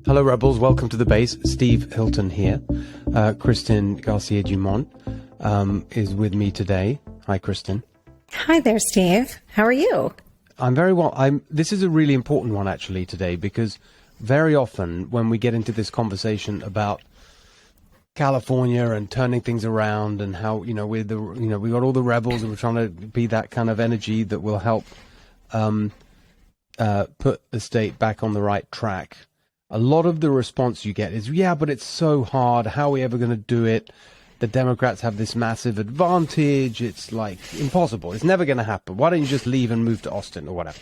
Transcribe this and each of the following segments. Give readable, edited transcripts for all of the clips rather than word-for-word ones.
Hello, Rebels. Welcome to the base. Steve Hilton here. Kristen Garcia-Dumont is with me today. Hi, Kristen. Hi there, Steve. How are you? I'm very well. This is a really important one, actually, today, because very often when we get into this conversation about California and turning things around and how, we got all the rebels and we're trying to be that kind of energy that will help put the state back on the right track. A lot of the response you get is, yeah, but it's so hard. How are we ever going to do it? The Democrats have this massive advantage. It's like impossible. It's never going to happen. Why don't you just leave and move to Austin or whatever?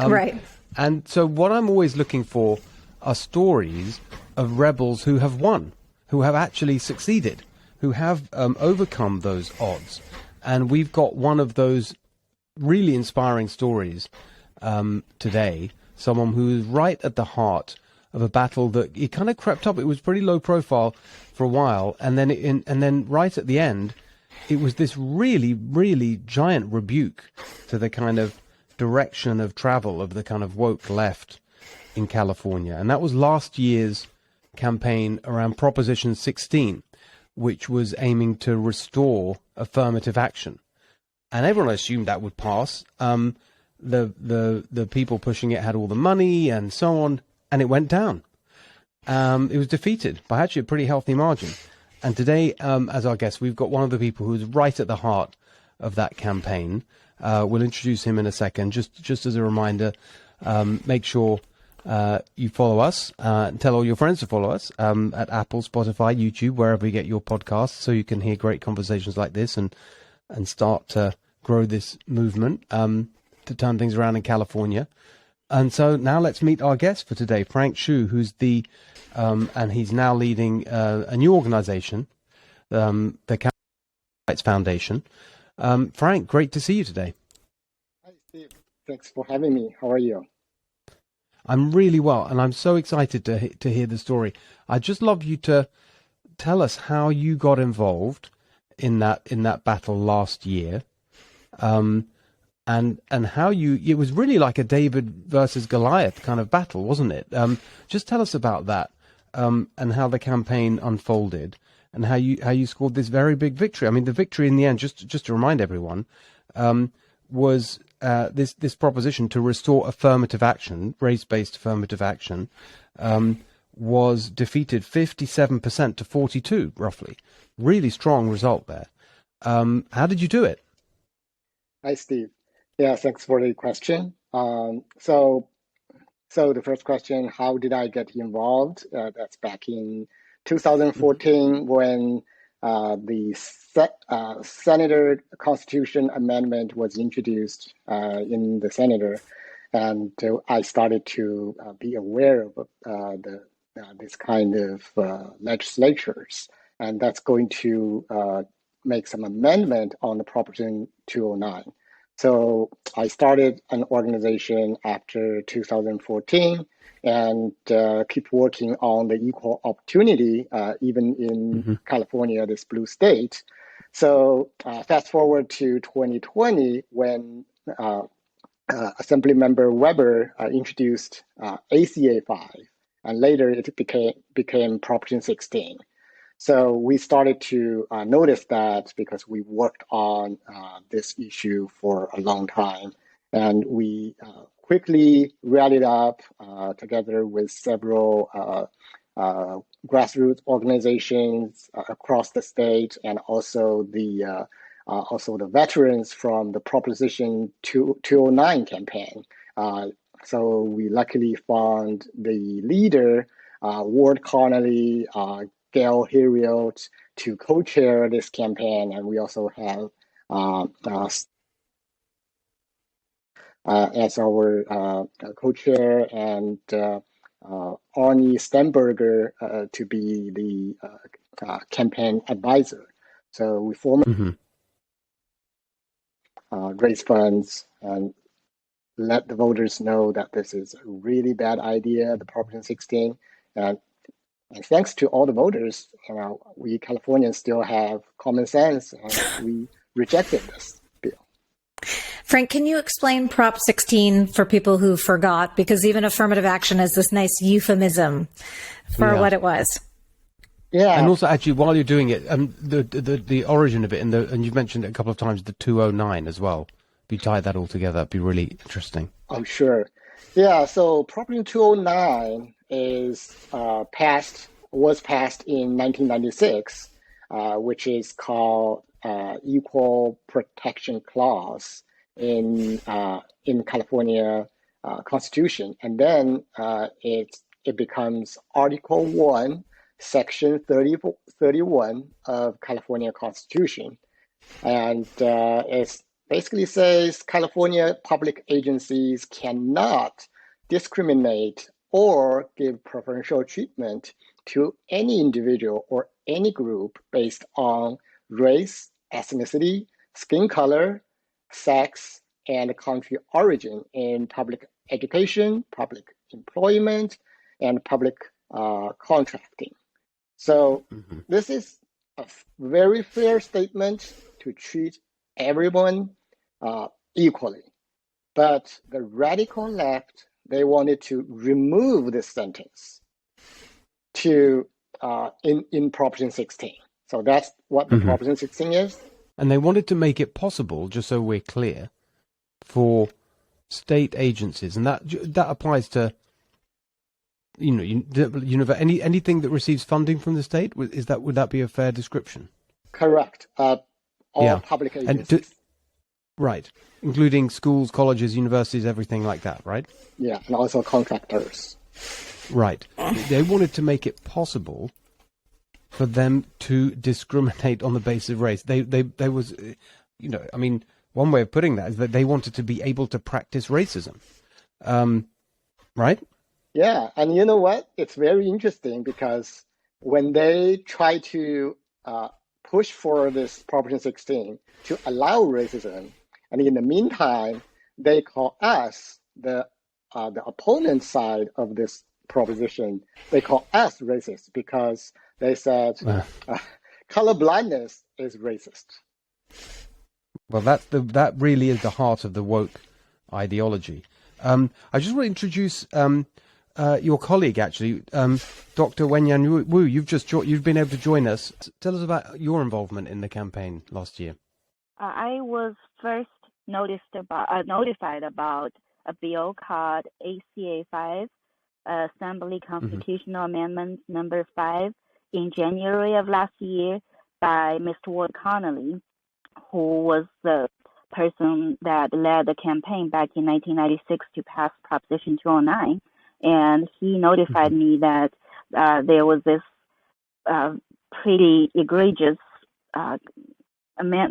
Right. And so what I'm always looking for are stories of rebels who have won, who have actually succeeded, who have overcome those odds. And we've got one of those really inspiring stories today, someone who is right at the heart of a battle that it kind of crept up. It was pretty low profile for a while, and then right at the end, it was this really, really giant rebuke to the kind of direction of travel of the kind of woke left in California. And that was last year's campaign around Proposition 16, which was aiming to restore affirmative action. And everyone assumed that would pass. The people pushing it had all the money and so on, and it went down. It was defeated by actually a pretty healthy margin. And today, as our guest, we've got one of the people who's right at the heart of that campaign. We'll introduce him in a second. Just as a reminder, make sure you follow us. Tell all your friends to follow us at Apple, Spotify, YouTube, wherever you get your podcasts, so you can hear great conversations like this and start to grow this movement to turn things around in California. And so now let's meet our guest for today, Frank Xu, who's and he's now leading a new organization, the California Rights Foundation. Frank, great to see you today. Hi, Steve. Thanks for having me. How are you? I'm really well, and I'm so excited to hear the story. I'd just love you to tell us how you got involved in that battle last year. And how it was really like a David versus Goliath kind of battle, wasn't it? Just tell us about that and how the campaign unfolded and how you scored this very big victory. I mean, the victory in the end, just to remind everyone, was this proposition to restore affirmative action, race-based affirmative action, was defeated 57% to 42%, roughly. Really strong result there. How did you do it? Hi, Steve. Yeah, thanks for the question. So the first question, how did I get involved? That's back in 2014 when the Senator Constitution Amendment was introduced in the Senator, and I started to be aware of this kind of legislatures, and that's going to make some amendment on the Proposition 209. So I started an organization after 2014 and keep working on the equal opportunity, even in California, this blue state. So fast forward to 2020 when Assemblymember Weber introduced ACA 5, and later it became Proposition 16. So we started to notice that because we worked on this issue for a long time, and we quickly rallied up together with several grassroots organizations across the state, and also the veterans from the Proposition 209 campaign. So we luckily found the leader, Ward Connolly, Gail Heriot, to co-chair this campaign, and we also have as our co-chair and Arnie Stenberger to be the campaign advisor. So we formally raise funds and let the voters know that this is a really bad idea, the Proposition 16, and thanks to all the voters, we Californians still have common sense, and we rejected this bill. Frank, can you explain Prop 16 for people who forgot? Because even affirmative action is this nice euphemism for what it was. Yeah. And also, actually, while you're doing it, the origin of it, and you've mentioned it a couple of times, the 209 as well. If you tie that all together, it'd be really interesting. Oh, sure. Yeah, so Proposition 209 was passed in 1996, which is called Equal Protection Clause in California Constitution, and then it becomes Article 1, Section 31 of California Constitution, and it basically says California public agencies cannot discriminate or give preferential treatment to any individual or any group based on race, ethnicity, skin color, sex, and country origin in public education, public employment, and public contracting. So this is a very fair statement to treat everyone equally. But the radical left, they wanted to remove this sentence to in Proposition 16. So that's what the Proposition 16 is. And they wanted to make it possible, just so we're clear, for state agencies, and that applies to anything that receives funding from the state. Would that be a fair description? Correct. All public agencies. Right, including schools, colleges, universities, everything like that, right? Yeah, and also contractors. Right. They wanted to make it possible for them to discriminate on the basis of race. They was, one way of putting that is that they wanted to be able to practice racism, right? Yeah, and you know what? It's very interesting because when they try to push for this Proposition 16 to allow racism, and in the meantime, they call us, the opponent side of this proposition, they call us racist because they said colorblindness is racist. Well, that really is the heart of the woke ideology. I just want to introduce your colleague, actually, Dr. Wenyuan Wu. You've been able to join us. Tell us about your involvement in the campaign last year. I was first notified about a bill called ACA 5, Assembly Constitutional Amendment Number 5, in January of last year by Mr. Ward Connolly, who was the person that led the campaign back in 1996 to pass Proposition 209. And he notified me that there was this pretty egregious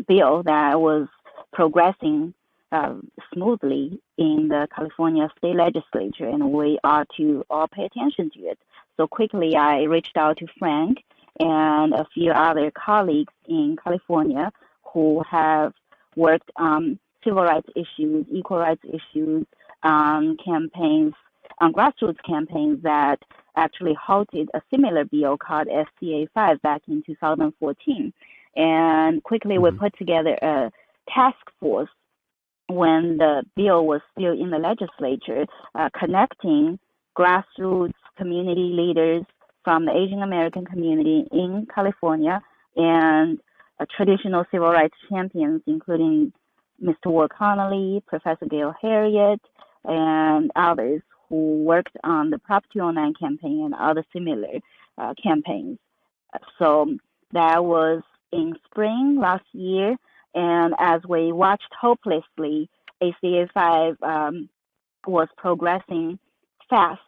bill that was progressing smoothly in the California state legislature, and we ought to all pay attention to it. So quickly, I reached out to Frank and a few other colleagues in California who have worked on civil rights issues, equal rights issues, campaigns, on grassroots campaigns that actually halted a similar bill called SCA 5 back in 2014. And quickly we put together a task force when the bill was still in the legislature, connecting grassroots community leaders from the Asian American community in California and traditional civil rights champions, including Mr. Ward Connolly, Professor Gail Harriet, and others who worked on the Prop 209 campaign and other similar campaigns. So that was in spring last year, and as we watched hopelessly, ACA 5 was progressing fast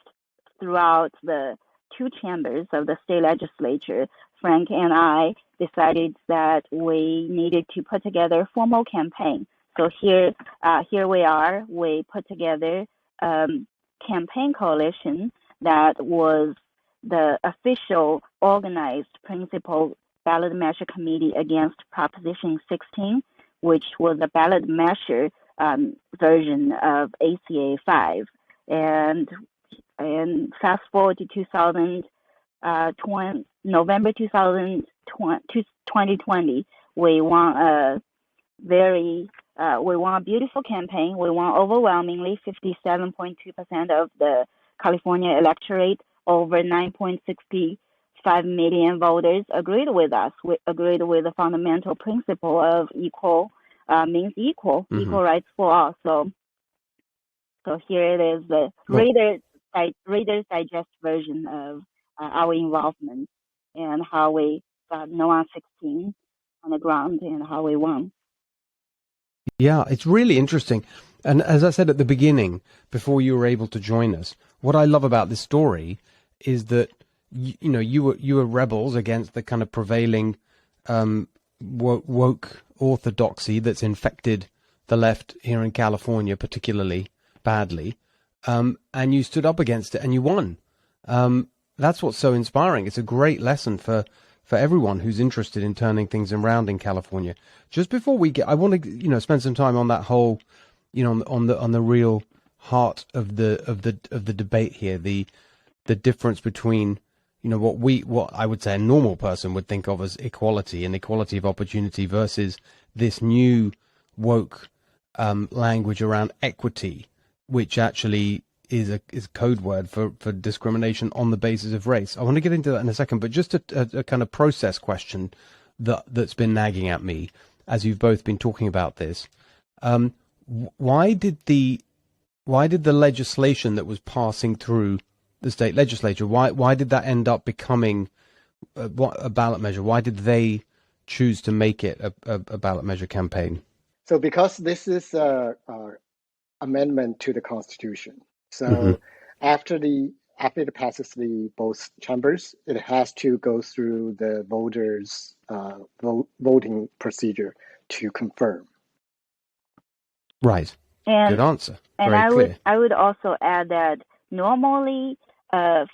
throughout the two chambers of the state legislature. Frank and I decided that we needed to put together a formal campaign. So here we are. We put together campaign coalition that was the official organized principal ballot measure committee against Proposition 16, which was a ballot measure version of ACA 5. And fast forward to November 2020, we won a very we won a beautiful campaign. We won overwhelmingly 57.2% of the California electorate. Over 9.65 million voters agreed with us. We agreed with the fundamental principle of equal means equal, equal rights for all. So here it is, the Reader's Digest version of our involvement and how we got NOAA 16 on the ground and how we won. Yeah, it's really interesting. And as I said at the beginning, before you were able to join us, what I love about this story is that you were rebels against the kind of prevailing woke orthodoxy that's infected the left here in California particularly badly, and you stood up against it and you won. That's what's so inspiring. It's a great lesson for everyone who's interested in turning things around in California. Just before we get, I want to spend some time on that whole, on the real heart of the debate here, the difference between what I would say a normal person would think of as equality and equality of opportunity versus this new woke language around equity, which actually is a code word for discrimination on the basis of race. I want to get into that in a second, but just a kind of process question that's been nagging at me as you've both been talking about this. Why did the legislation that was passing through the state legislature, why did that end up becoming a ballot measure? Why did they choose to make it a ballot measure campaign? So because this is a amendment to the Constitution, so after it passes the both chambers, it has to go through the voters' voting procedure to confirm. Right. Good answer. And Very I would also add that normally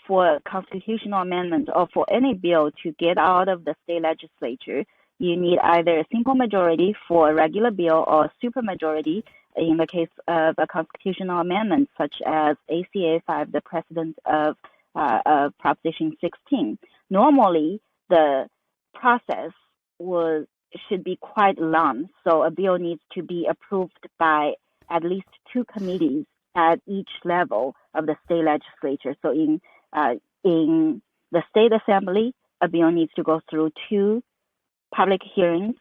for constitutional amendment or for any bill to get out of the state legislature, you need either a simple majority for a regular bill or a supermajority in the case of a constitutional amendment, such as ACA 5, the precedent of Proposition 16. Normally, the process should be quite long, so a bill needs to be approved by at least two committees at each level of the state legislature. So in the state assembly, a bill needs to go through two public hearings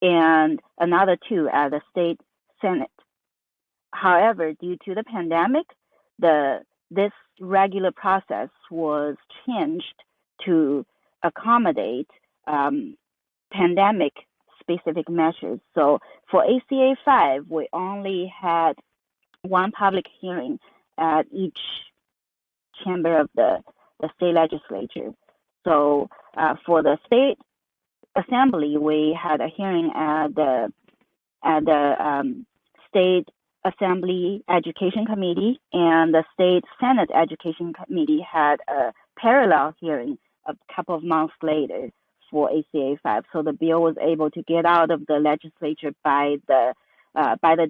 and another two at the state senate. However, due to the pandemic, this regular process was changed to accommodate pandemic-specific measures. So for ACA 5, we only had one public hearing at each chamber of the state legislature. So for the state assembly, we had a hearing at the state Assembly Education Committee, and the State Senate Education Committee had a parallel hearing a couple of months later for ACA 5. So the bill was able to get out of the legislature by the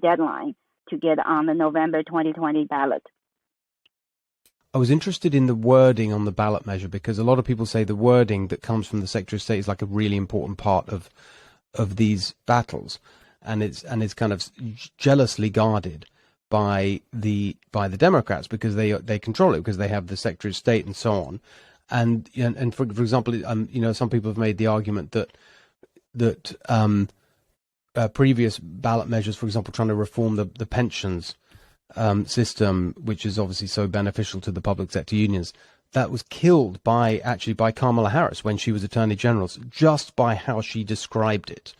deadline to get on the November 2020 ballot. I was interested in the wording on the ballot measure because a lot of people say the wording that comes from the Secretary of State is like a really important part of these battles. And it's kind of jealously guarded by the Democrats because they control it, because they have the Secretary of State and so on. And for example, some people have made the argument that previous ballot measures, for example, trying to reform the pensions system, which is obviously so beneficial to the public sector unions, that was killed by Kamala Harris when she was Attorney General, just by how she described it.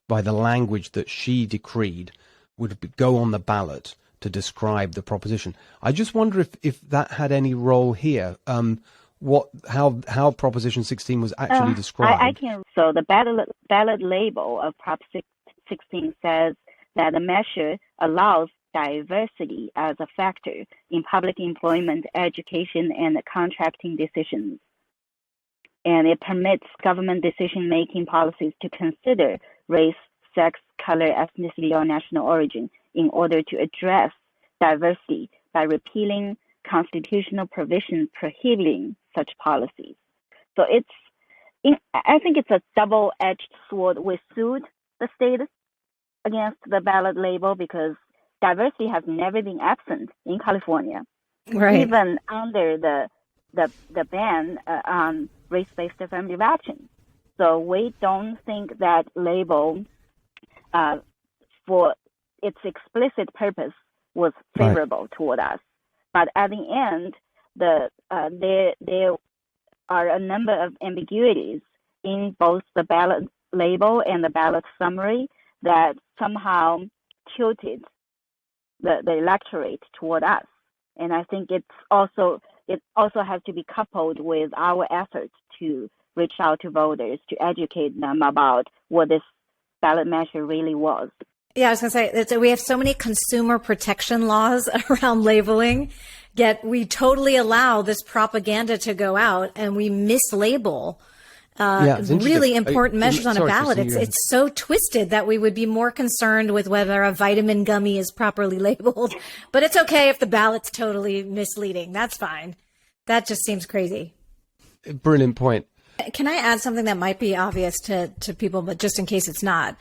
By the language that she decreed would go on the ballot to describe the proposition. I just wonder if that had any role here. How Proposition 16 was actually described. So the ballot label of Prop 16 says that the measure allows diversity as a factor in public employment, education, and contracting decisions. And it permits government decision-making policies to consider race, sex, color, ethnicity, or national origin in order to address diversity by repealing constitutional provisions prohibiting such policies. So I think it's a double-edged sword. We sued the state against the ballot label because diversity has never been absent in California, Right. even under the ban on race-based affirmative action. So we don't think that label for its explicit purpose was favorable toward us. But at the end, there are a number of ambiguities in both the ballot label and the ballot summary that somehow tilted the electorate toward us. And I think it also has to be coupled with our efforts to reach out to voters to educate them about what this ballot measure really was. Yeah, I was going to say, we have so many consumer protection laws around labeling, yet we totally allow this propaganda to go out and we mislabel really important measures on a ballot. Kristen, it's so twisted that we would be more concerned with whether a vitamin gummy is properly labeled. But it's okay if the ballot's totally misleading. That's fine. That just seems crazy. Brilliant point. Can I add something that might be obvious to people, but just in case it's not?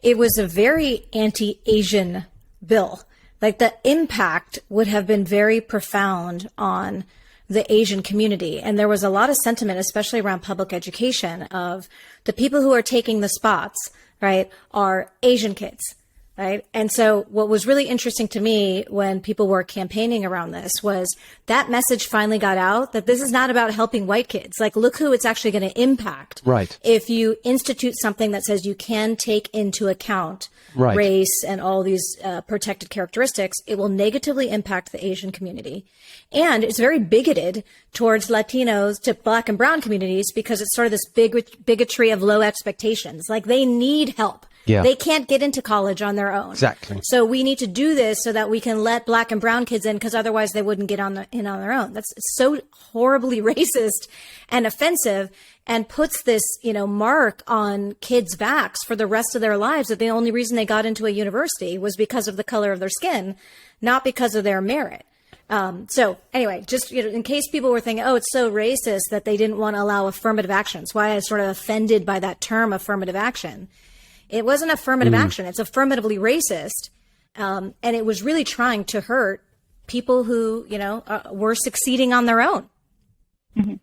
It was a very anti-Asian bill. Like, the impact would have been very profound on the Asian community. And there was a lot of sentiment, especially around public education, of the people who are taking the spots, right, are Asian kids, right? And so what was really interesting to me when people were campaigning around this was that message finally got out that this is not about helping white kids. Like, look who it's actually going to impact. Right. If you institute something that says you can take into account race and all these protected characteristics, it will negatively impact the Asian community. And it's very bigoted towards Latinos, to Black and brown communities, because it's sort of this bigotry of low expectations. Like, they need help. Yeah. They can't get into college on their own. Exactly. So we need to do this so that we can let Black and brown kids in, because otherwise they wouldn't get in on their own. That's so horribly racist and offensive, and puts this, mark on kids' backs for the rest of their lives, that the only reason they got into a university was because of the color of their skin, not because of their merit. So anyway, just, in case people were thinking, oh, it's so racist that they didn't want to allow affirmative action. That's why I was sort of offended by that term, affirmative action. It wasn't affirmative action. It's affirmatively racist. And it was really trying to hurt people who, were succeeding on their own. Mm-hmm.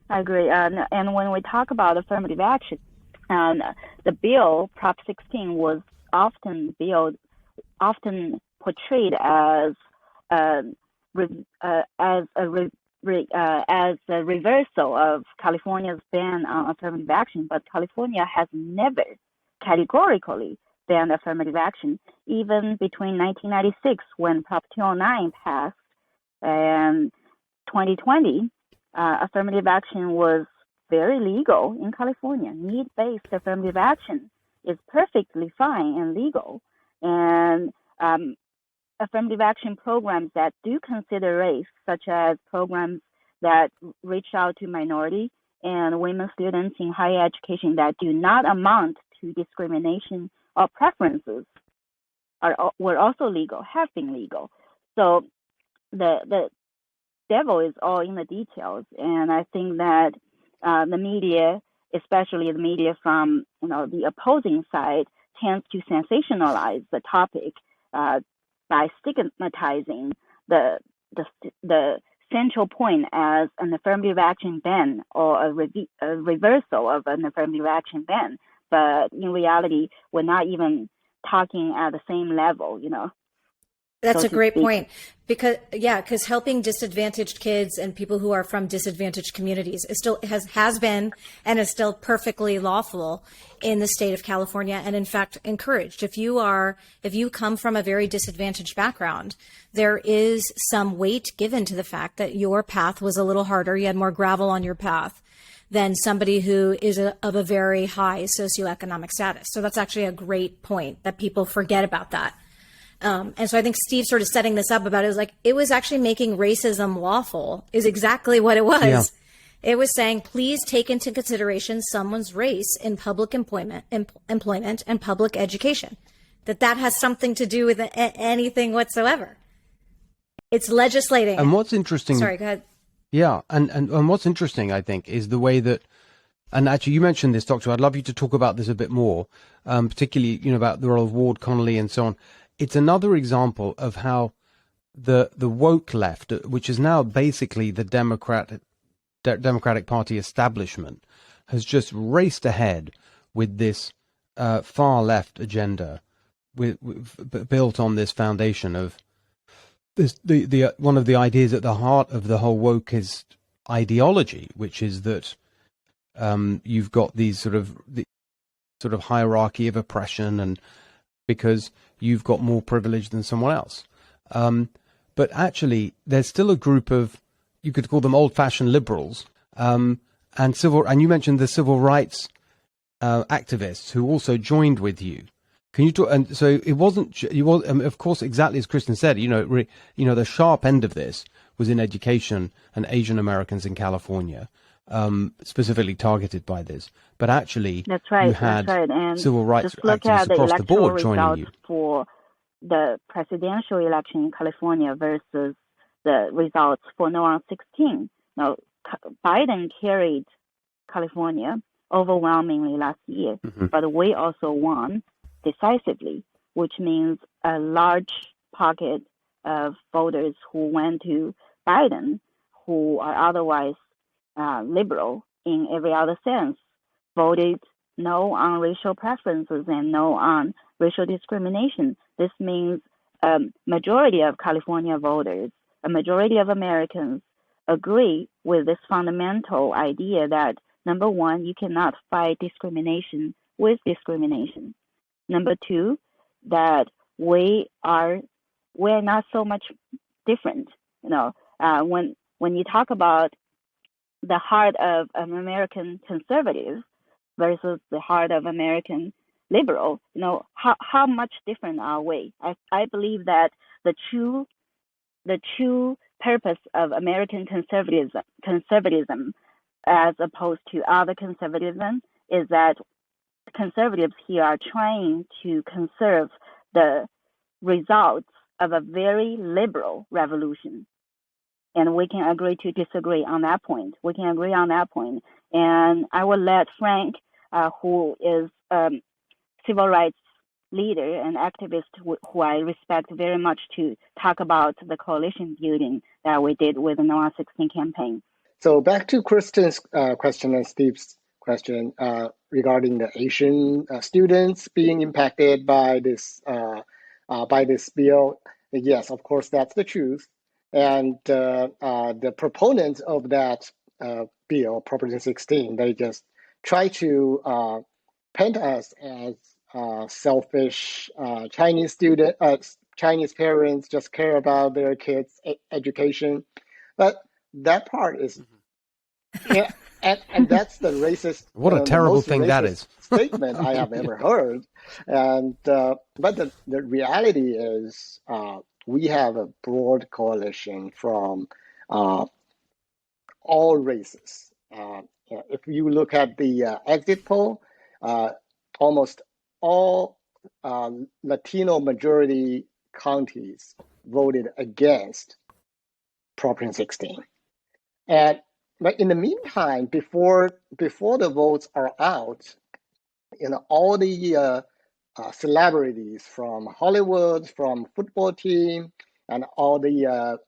I agree. And when we talk about affirmative action, the bill, Prop 16, was often portrayed as a reversal of California's ban on affirmative action, but California has never categorically banned affirmative action, even between 1996, when Prop 209 passed, and 2020, affirmative action was very legal in California. Need-based affirmative action is perfectly fine and legal, and affirmative action programs that do consider race, such as programs that reach out to minority and women students in higher education that do not amount to discrimination or preferences, were also legal, have been legal. So the devil is all in the details, and I think that the media, especially the media from the opposing side, tends to sensationalize the topic by stigmatizing the central point as an affirmative action ban or a reversal of an affirmative action ban. But in reality, we're not even talking at the same level, That's a great point, because helping disadvantaged kids and people who are from disadvantaged communities is still has been and is still perfectly lawful in the state of California, and in fact encouraged. If you come from a very disadvantaged background, there is some weight given to the fact that your path was a little harder. You had more gravel on your path than somebody who is of a very high socioeconomic status. So that's actually a great point, that people forget about that. And so I think Steve sort of setting this up about it was actually making racism lawful is exactly what it was. Yeah. It was saying, please take into consideration someone's race in public employment and public education, that has something to do with anything whatsoever. It's legislating. And what's interesting. Sorry, go ahead. Yeah. And what's interesting, I think, is the way that And actually, you mentioned this, Doctor. I'd love you to talk about this a bit more, particularly, about the role of Ward, Connolly, and so on. It's another example of how the woke left, which is now basically the Democratic Party establishment, has just raced ahead with this far left agenda, built on this foundation of this the one of the ideas at the heart of the whole wokeist ideology, which is that you've got the sort of hierarchy of oppression, and because you've got more privilege than someone else. But actually, there's still a group of, you could call them old-fashioned liberals, and you mentioned the civil rights activists who also joined with you. Can you talk? And so it wasn't. Of course, exactly as Kristen said. The sharp end of this was in education and Asian Americans in California, specifically targeted by this. But actually, that's right. You had that's right. And civil rights just look activists at the across the board electoral joining results you. for the presidential election in California versus the results for November 16. Now, Biden carried California overwhelmingly last year, but we also won decisively, which means a large pocket of voters who went to Biden, who are otherwise liberal in every other sense, voted no on racial preferences and no on racial discrimination. This means a majority of California voters, a majority of Americans agree with this fundamental idea that, number one, you cannot fight discrimination with discrimination. Number two, that we're not so much different. When you talk about the heart of an American conservative versus the heart of American liberal, how much different are we? I believe that the true purpose of American conservatism as opposed to other conservatism is that conservatives here are trying to conserve the results of a very liberal revolution. And we can agree to disagree on that point. We can agree on that point. And I will let Frank, who is civil rights leader and activist who I respect very much, to talk about the coalition building that we did with the November 16 campaign. So back to Kristen's question and Steve's question regarding the Asian students being impacted by this bill. Yes, of course, that's the truth. And the proponents of that bill, Proposition 16, they just try to paint us as selfish Chinese Chinese parents just care about their kids' education. But that part is, yeah, and that's the racist. What a terrible thing that is. Statement I have ever heard. And but the reality is, we have a broad coalition from all races. If you look at the exit poll, almost all Latino majority counties voted against Proposition 16. But in the meantime, before the votes are out, all the celebrities from Hollywood, from football team, and all the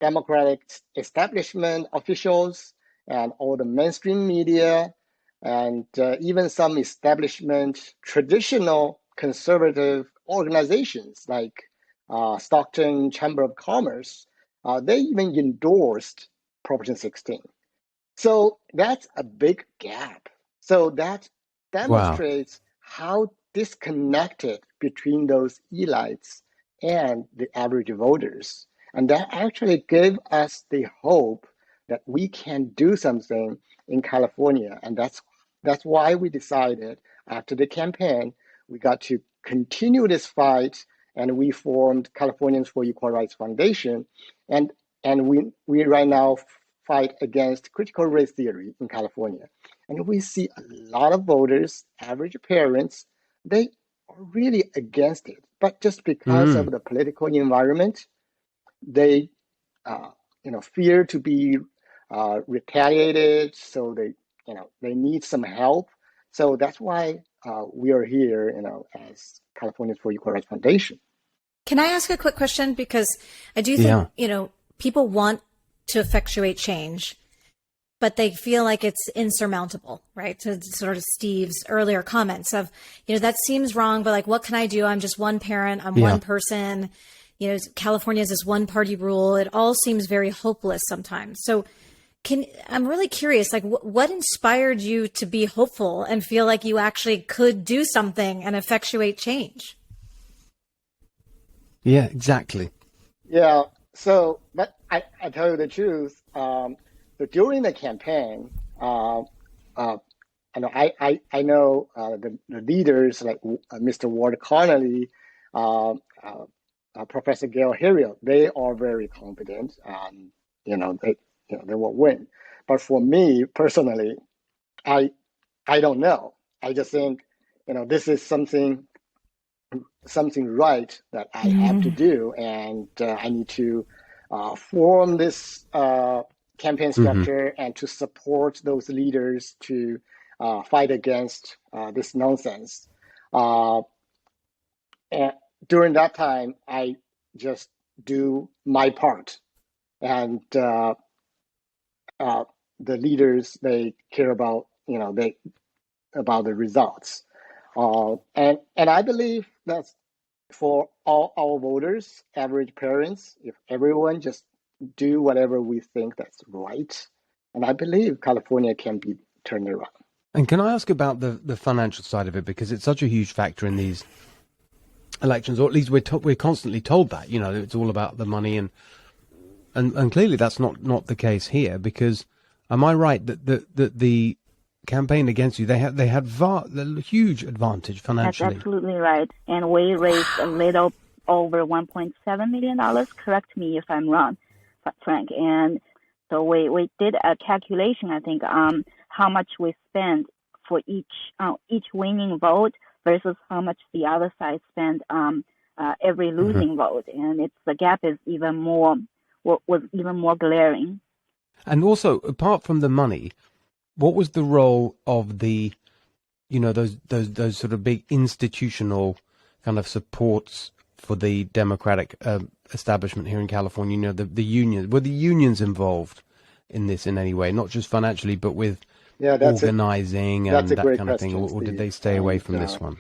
Democratic establishment officials, and all the mainstream media, and even some establishment traditional conservative organizations like Stockton Chamber of Commerce, they even endorsed Proposition 16. So that's a big gap. So that demonstrates how disconnected between those elites and the average voters. And that actually gave us the hope that we can do something in California. And that's why we decided after the campaign, we got to continue this fight, and we formed Californians for Equal Rights Foundation. And we right now fight against critical race theory in California. And we see a lot of voters, average parents, they are really against it. But just because of the political environment, they fear to be retaliated, so they they need some help. So that's why we are here, as Californians for Equal Rights Foundation. Can I ask a quick question? Because I do think, people want to effectuate change, but they feel like it's insurmountable, right? To sort of Steve's earlier comments of, that seems wrong, but like, what can I do? I'm just one parent. I'm one person. California has this one party rule. It all seems very hopeless sometimes. So I'm really curious, like what inspired you to be hopeful and feel like you actually could do something and effectuate change? Yeah, exactly. Yeah. So, but I tell you the truth. So during the campaign, I know the leaders like Mr. Ward Connolly, Professor Gail Harriel, they are very confident. They will win. But for me personally, I don't know. I just think, this is something right that I have to do, and I need to form this campaign structure and to support those leaders to fight against this nonsense. And during that time, I just do my part, and the leaders, they care about about the results, and I believe that's for all our voters, average parents, if everyone just do whatever we think that's right, and I believe California can be turned around. And can I ask about the financial side of it, because it's such a huge factor in these elections, or at least we're constantly told that it's all about the money, and clearly that's not the case here, because am I right that the campaign against you, they had the huge advantage financially? That's absolutely right. And we raised a little over $1.7 million. Correct me if I'm wrong, Frank. And so we did a calculation, I think, how much we spent for each winning vote versus how much the other side spent every losing vote, and the gap is was even more glaring. And also, apart from the money, what was the role of the, those sort of big institutional kind of supports for the Democratic establishment here in California? The unions. Were the unions involved in this in any way, not just financially, but with organizing and that kind of thing, or did they stay away from this one?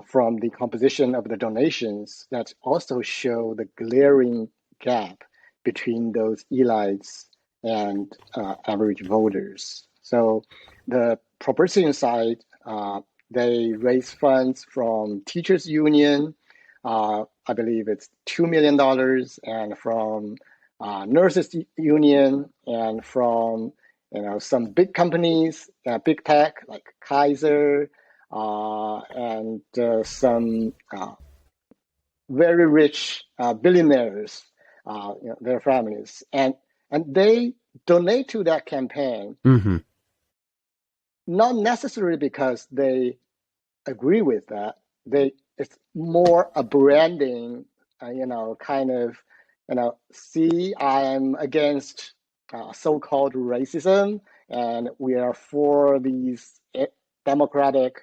From the composition of the donations, that also show the glaring gap between those elites and average voters. So the proportion side, they raise funds from teachers union, I believe it's $2 million, and from nurses union, and from some big companies, big tech like Kaiser, and some very rich billionaires, their families, and they donate to that campaign, not necessarily because they agree with that. It's more a branding, kind of, see, I'm against so-called racism, and we are for these democratic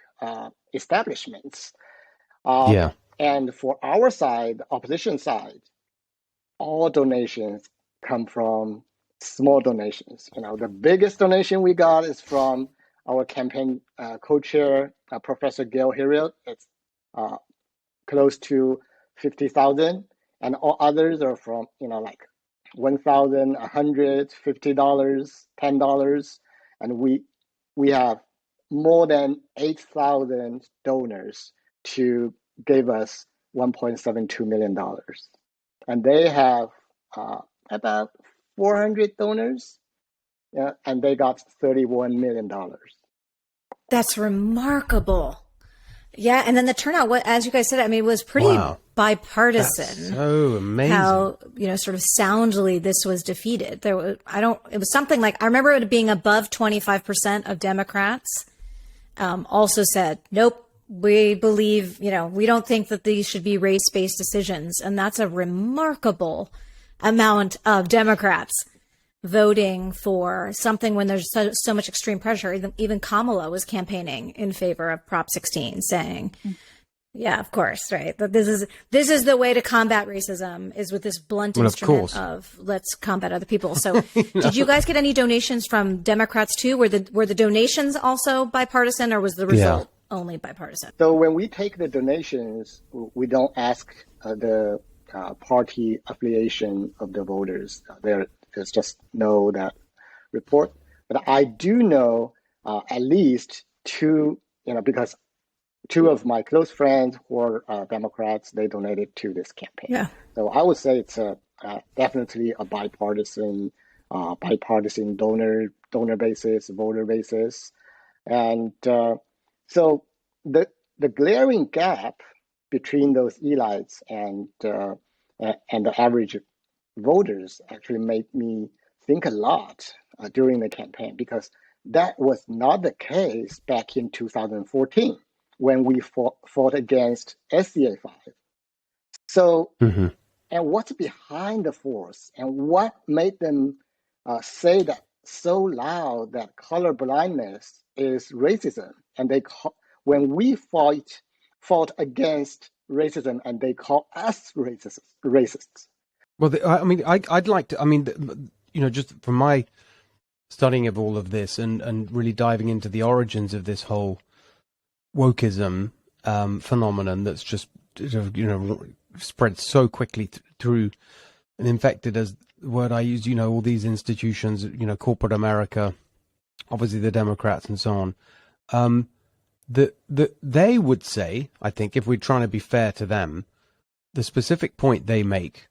establishments. And for our side, the opposition side, all donations come from small donations. The biggest donation we got is from our campaign co-chair, Professor Gail Harriel. It's close to $50,000, and all others are from like $1,000, $150, $10, and we have more than 8,000 donors to give us $1.72 million, and they have about 400 donors, and they got $31 million. That's remarkable. Yeah, and then the turnout, as you guys said, it was pretty bipartisan. That's so amazing. How sort of soundly this was defeated. It was something like, I remember it being above 25% of Democrats also said, nope, we believe, we don't think that these should be race-based decisions, and that's a remarkable amount of Democrats voting for something when there's so much extreme pressure. Even Kamala was campaigning in favor of Prop 16, saying, yeah, of course, right. That this is the way to combat racism, is with this blunt instrument of let's combat other people. So did you guys get any donations from Democrats too? Were the donations also bipartisan, or was the result only bipartisan? So when we take the donations, we don't ask the party affiliation of the voters. There's just no that report. But I do know at least two, because two of my close friends who are Democrats, they donated to this campaign. Yeah. So I would say it's definitely a bipartisan donor basis, voter basis. And so the glaring gap between those elites and the average voters actually made me think a lot during the campaign, because that was not the case back in 2014 when we fought against SCA 5. So, and what's behind the force, and what made them say that so loud that color blindness is racism, and when we fought against racism, and they call us racists. Well, I'd like to. Just from my studying of all of this and really diving into the origins of this whole wokeism phenomenon that's just spread so quickly through and infected, as the word I use, all these institutions, corporate America, obviously the Democrats and so on, they would say, I think, if we're trying to be fair to them, the specific point they make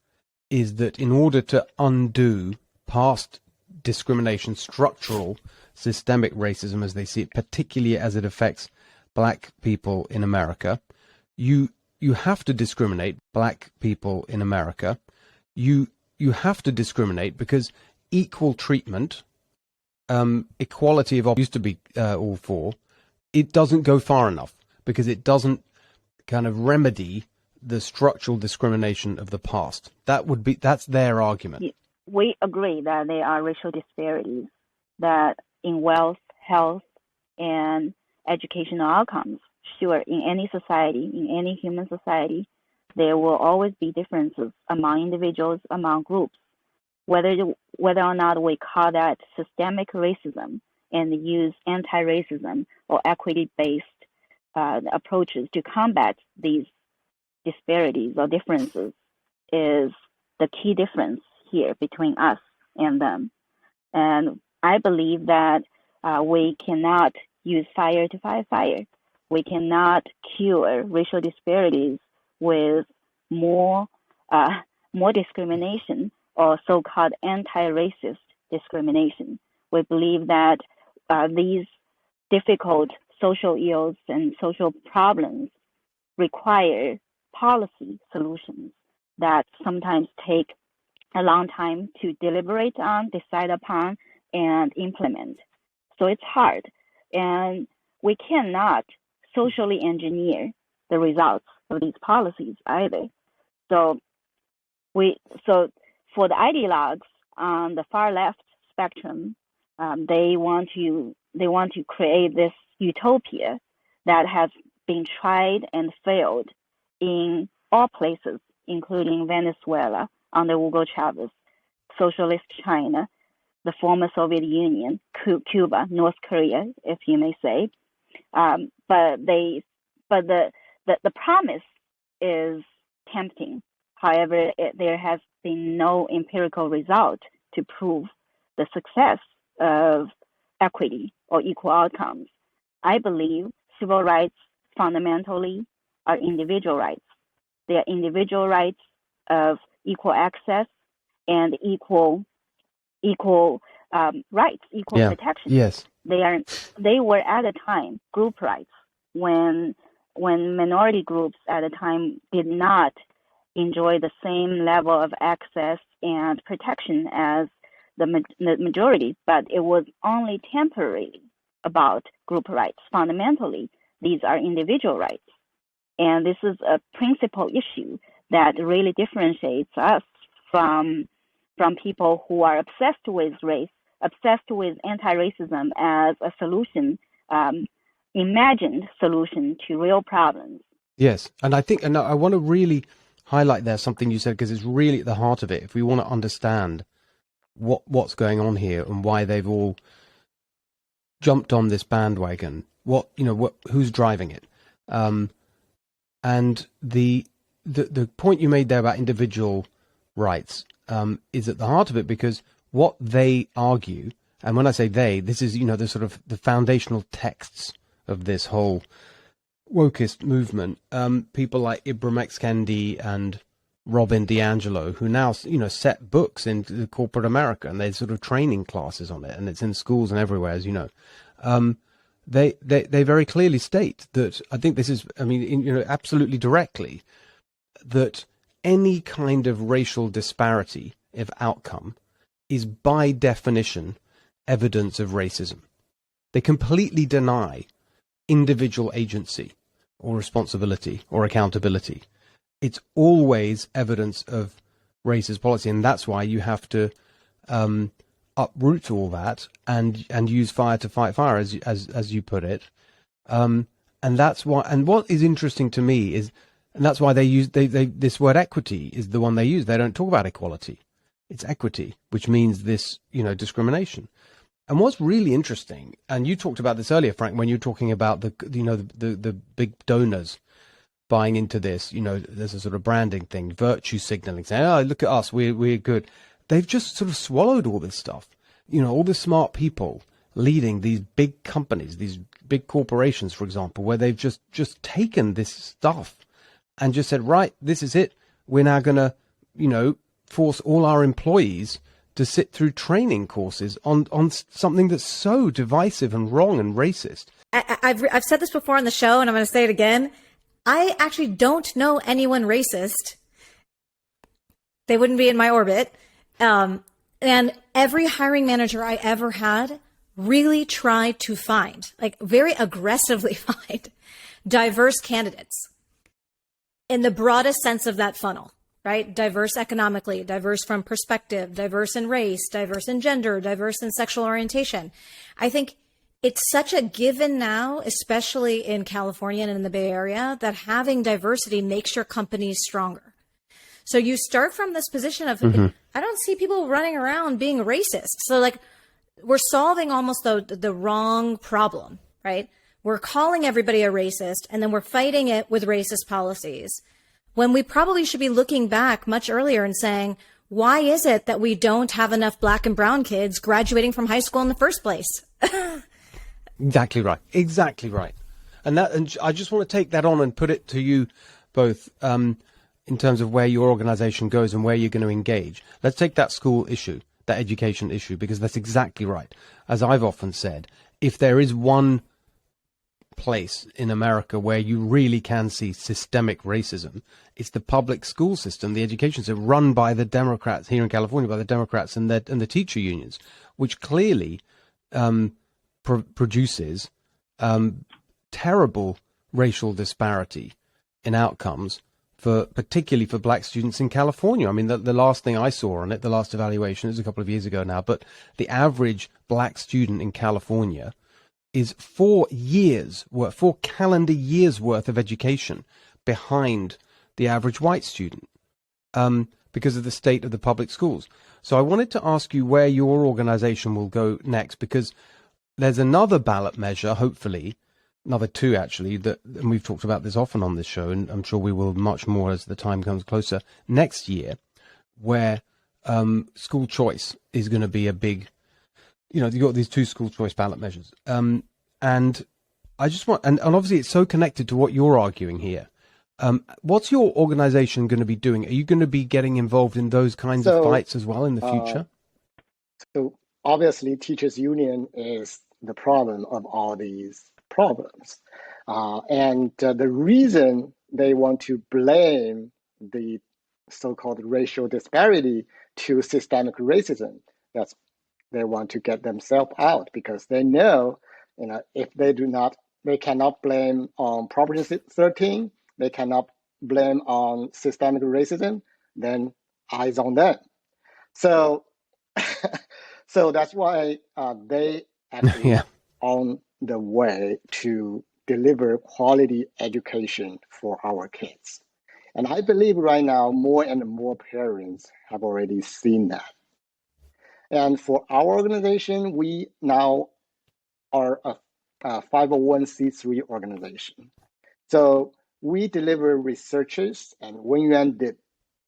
is that in order to undo past discrimination, structural, systemic racism as they see it, particularly as it affects black people in America, you have to discriminate black people in America. You have to discriminate because equal treatment, equality of used to be all for, it doesn't go far enough because it doesn't kind of remedy the structural discrimination of the past. That's their argument. We agree that there are racial disparities, that in wealth, health, and educational outcomes. Sure, in any society, in any human society, there will always be differences among individuals, among groups. Whether or not we call that systemic racism and use anti-racism or equity-based approaches to combat these disparities or differences is the key difference here between us and them. And I believe that we cannot use fire to fight fire. We cannot cure racial disparities with more discrimination or so-called anti-racist discrimination. We believe that these difficult social ills and social problems require policy solutions that sometimes take a long time to deliberate on, decide upon, and implement. So it's hard. And we cannot socially engineer the results of these policies either. So for the ideologues on the far left spectrum, they want to create this utopia that has been tried and failed in all places, including Venezuela under Hugo Chavez, socialist China, the former Soviet Union, Cuba, North Korea, if you may say. But the promise is tempting. However, there has been no empirical result to prove the success of equity or equal outcomes. I believe civil rights fundamentally are individual rights. They are individual rights of equal access and equal rights, equal protection. Yes. They were at a time group rights when minority groups at a time did not enjoy the same level of access and protection as the majority, but it was only temporarily about group rights. Fundamentally, these are individual rights. And this is a principal issue that really differentiates us from from people who are obsessed with race, obsessed with anti-racism as a solution, imagined solution to real problems. Yes, and I want to really highlight there something you said, because it's really at the heart of it. If we want to understand what's going on here and why they've all jumped on this bandwagon, who's driving it, and the point you made there about individual rights is at the heart of it, because what they argue, and when I say they, this is the sort of the foundational texts of this whole wokeist movement, people like Ibram X. Kendi and Robin DiAngelo, who now set books into corporate America, and there's sort of training classes on it, and it's in schools and everywhere, as you know. They very clearly state that, I think this is, absolutely directly, that any kind of racial disparity of outcome is by definition evidence of racism. They completely deny individual agency or responsibility or accountability. It's always evidence of racist policy, and that's why you have to uproot all that and use fire to fight fire, as you put it. And that's why. And what is interesting to me is, and that's why they use this word equity is the one they use. They don't talk about equality. It's equity, which means this discrimination. And what's really interesting, and you talked about this earlier, Frank, when you were talking about the big donors buying into this, there's a sort of branding thing, virtue signaling, saying, "Oh, look at us, we're good." They've just sort of swallowed all this stuff. All the smart people leading these big companies, these big corporations, for example, where they've just taken this stuff and just said, right, this is it. We're now going to, force all our employees to sit through training courses on something that's so divisive and wrong and racist. I've said this before on the show, and I'm going to say it again. I actually don't know anyone racist. They wouldn't be in my orbit. And every hiring manager I ever had really tried to find, like very aggressively find, diverse candidates in the broadest sense of that funnel. Right? Diverse economically, diverse from perspective, diverse in race, diverse in gender, diverse in sexual orientation. I think it's such a given now, especially in California and in the Bay Area, that having diversity makes your companies stronger. So you start from this position of, I don't see people running around being racist. So like we're solving almost the wrong problem, right? We're calling everybody a racist, and then we're fighting it with racist policies, when we probably should be looking back much earlier and saying, why is it that we don't have enough black and brown kids graduating from high school in the first place? Exactly right. And I just want to take that on and put it to you both in terms of where your organization goes and where you're going to engage. Let's take that school issue, that education issue, because that's exactly right. As I've often said, if there is one place in America where you really can see systemic racism, it's the public school system, the education system run by the Democrats here in California, by the Democrats and the teacher unions, which clearly produces terrible racial disparity in outcomes, particularly for black students in California. I mean, the last thing I saw on it, the last evaluation is a couple of years ago now, but the average black student in California is 4 calendar years worth of education behind the average white student because of the state of the public schools. So I wanted to ask you where your organization will go next, because there's another ballot measure, hopefully, another two actually, and we've talked about this often on this show, and I'm sure we will much more as the time comes closer next year, where school choice is going to be a big, you've got these two school choice ballot measures. And I just want, and obviously it's so connected to what you're arguing here. What's your organization going to be doing? Are you going to be getting involved in those kinds of fights as well in the future? So obviously teachers union is the problem of all these problems. And the reason they want to blame the so-called racial disparity to systemic racism, that's they want to get themselves out, because they know, if they cannot blame on Proposition 13, they cannot blame on systemic racism, then eyes on them. So, so that's why they actually Yeah. on the way to deliver quality education for our kids. And I believe right now more and more parents have already seen that. And for our organization, we now are a 501c3 organization. So we deliver researchers, and Wenyuan did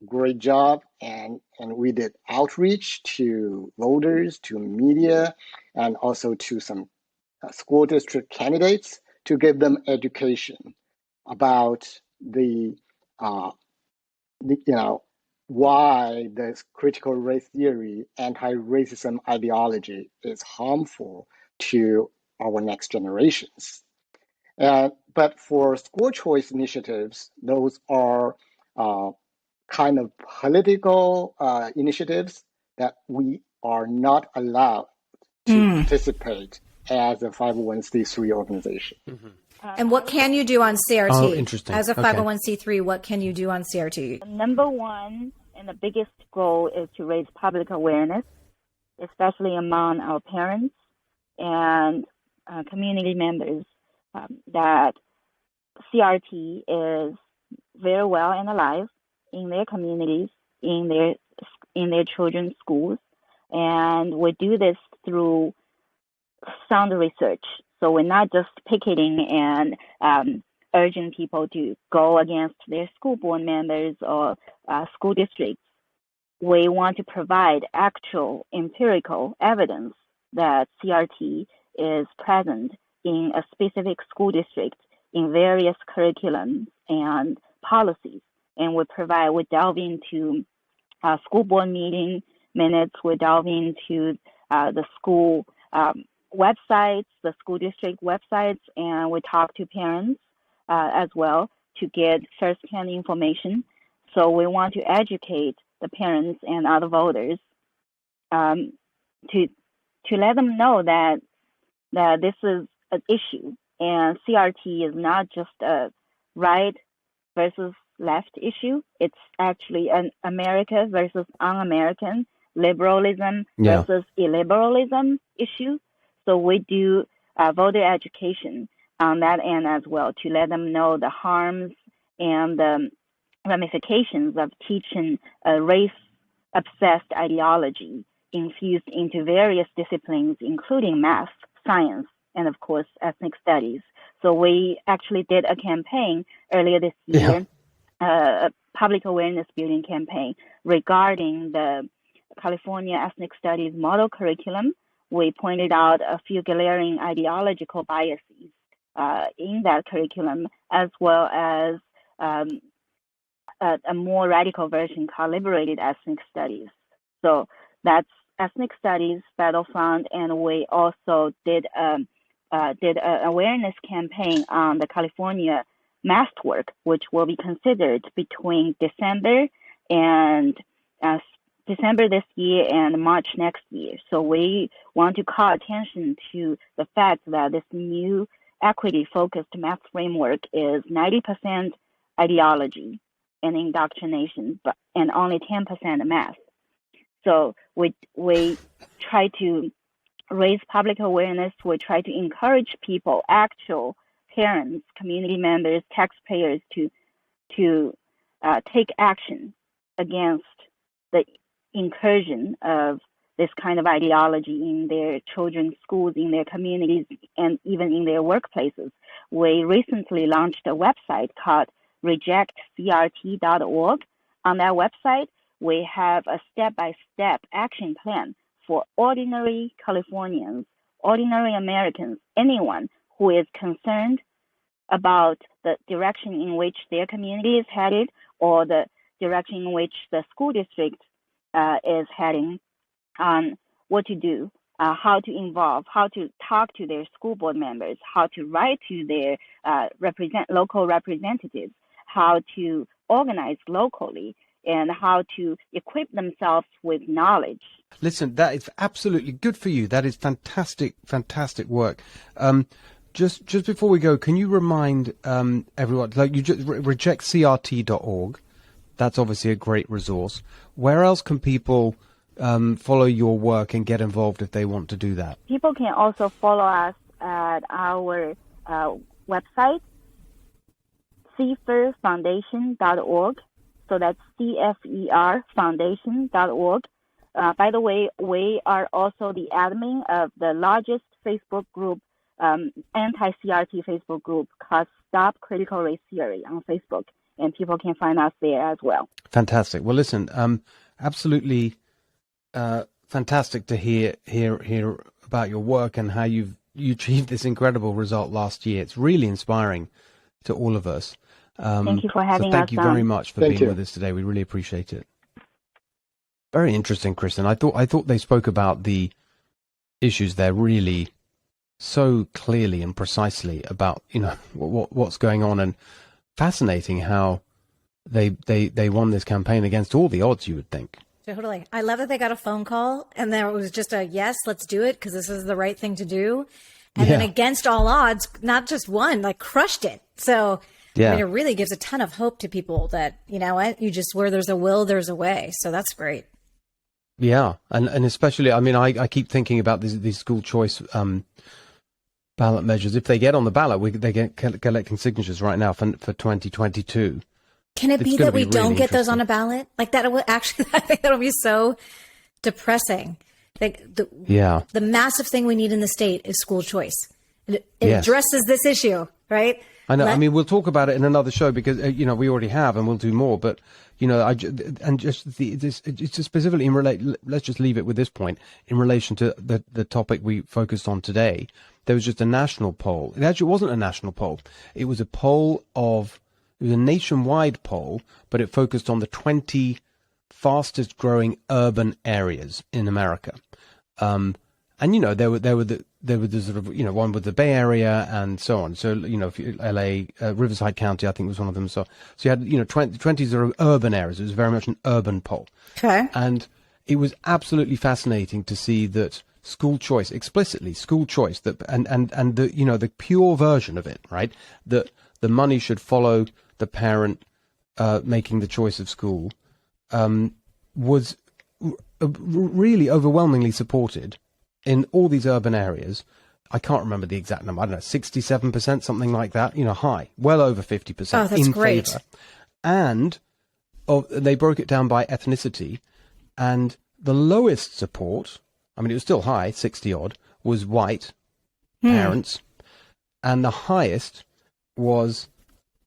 great job, and we did outreach to voters, to media, and also to some school district candidates to give them education about the why the critical race theory, anti-racism ideology is harmful to our next generations. But for school choice initiatives, those are kind of political initiatives that we are not allowed to participate as a 501c3 organization. Mm-hmm. And what can you do on CRT? Oh, interesting. As a Okay. 501c3, what can you do on CRT? Number one, and the biggest goal is to raise public awareness, especially among our parents and community members, that CRT is very well and alive in their communities, in their children's schools, and we do this through sound research. So we're not just picketing and urging people to go against their school board members or school districts. We want to provide actual empirical evidence that CRT is present in a specific school district in various curriculums and policies. And we delve into school board meeting minutes, we delve into the school websites, the school district websites, and we talk to parents as well to get first-hand information. So we want to educate the parents and other voters to let them know that this is an issue, and CRT is not just a right versus left issue. It's actually an America versus un-American, liberalism versus illiberalism issue. So we do voter education on that end as well to let them know the harms and the ramifications of teaching a race-obsessed ideology infused into various disciplines, including math, science, and of course, ethnic studies. So we actually did a campaign earlier this year, a public awareness building campaign regarding the California Ethnic Studies model curriculum. We pointed out a few glaring ideological biases in that curriculum, as well as a more radical version called liberated ethnic studies. So that's ethnic studies, Battlefront, and we also did an awareness campaign on the California math work, which will be considered between December this year and March next year. So we want to call attention to the fact that this new equity-focused math framework is 90% ideology and indoctrination, and only 10% math. So we try to raise public awareness. We try to encourage people, actual parents, community members, taxpayers, to take action against the incursion of this kind of ideology in their children's schools, in their communities, and even in their workplaces. We recently launched a website called rejectcrt.org. On that website, we have a step-by-step action plan for ordinary Californians, ordinary Americans, anyone who is concerned about the direction in which their community is headed or the direction in which the school district is heading, on what to do, how to involve, how to talk to their school board members, how to write to their local representatives, how to organize locally, and how to equip themselves with knowledge. Listen, that is absolutely good for you. That is fantastic, fantastic work. Just before we go, can you remind everyone, like you just rejectcrt.org. That's obviously a great resource. Where else can people follow your work and get involved if they want to do that? People can also follow us at our website, cferfoundation.org. So that's cferfoundation.org. By the way, we are also the admin of the largest Facebook group, anti-CRT Facebook group called Stop Critical Race Theory on Facebook, and people can find us there as well. Fantastic. Well, listen, absolutely fantastic to hear about your work and how you achieved this incredible result last year. It's really inspiring to all of us. Thank you for having us. Thank you very much for being with us today. We really appreciate it. Very interesting, Kristen. I thought they spoke about the issues there really so clearly and precisely about what's going on, and fascinating how they won this campaign against all the odds, you would think. Totally. I love that they got a phone call and there was just a yes, let's do it because this is the right thing to do. And then against all odds, not just won, like crushed it. So I mean, it really gives a ton of hope to people that, you know what, where there's a will, there's a way. So that's great. Yeah. And especially, I mean, I keep thinking about these school choice ballot measures. If they get on the ballot, they get collecting signatures right now for 2022. Can it be that we don't get those on a ballot? Like that would actually, I think that'll be so depressing. Like the massive thing we need in the state is school choice. It addresses this issue, right? I know. I mean, we'll talk about it in another show because we already have, and we'll do more. But just specifically let's just leave it with this point in relation to the topic we focused on today. There was just a national poll. It actually wasn't a national poll. It was a nationwide poll, but it focused on the 20 fastest growing urban areas in America. And there were the sort of one with the Bay Area and so on. So LA, Riverside County, I think was one of them. So you had 20 sort of urban areas. It was very much an urban poll. Okay. And it was absolutely fascinating to see that school choice, explicitly school choice, that and the the pure version of it, right? That the money should follow the parent making the choice of school, was really overwhelmingly supported in all these urban areas. I can't remember the exact number. I don't know, 67%, something like that. high, well over 50% in favor. And they broke it down by ethnicity, and the lowest support, I mean, it was still high, 60 odd, was white parents, and the highest was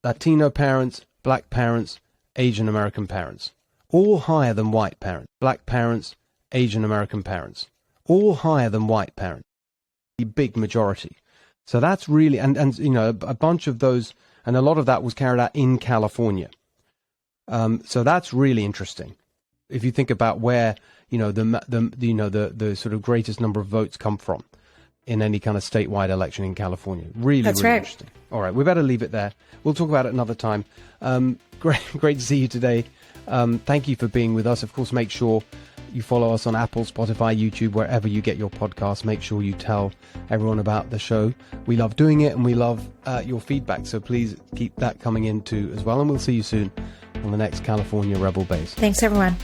Latino parents, black parents, Asian American parents. All higher than white parents, black parents, Asian American parents. All higher than white parents. A big majority. So that's really, and a bunch of those, and a lot of that was carried out in California. So that's really interesting. If you think about where, the sort of greatest number of votes come from in any kind of statewide election in California. Really interesting. All right, we better leave it there. We'll talk about it another time. Great to see you today. Thank you for being with us. Of course, make sure you follow us on Apple, Spotify, YouTube, wherever you get your podcasts. Make sure you tell everyone about the show. We love doing it, and we love your feedback. So please keep that coming in too as well. And we'll see you soon on the next California Rebel Base. Thanks, everyone.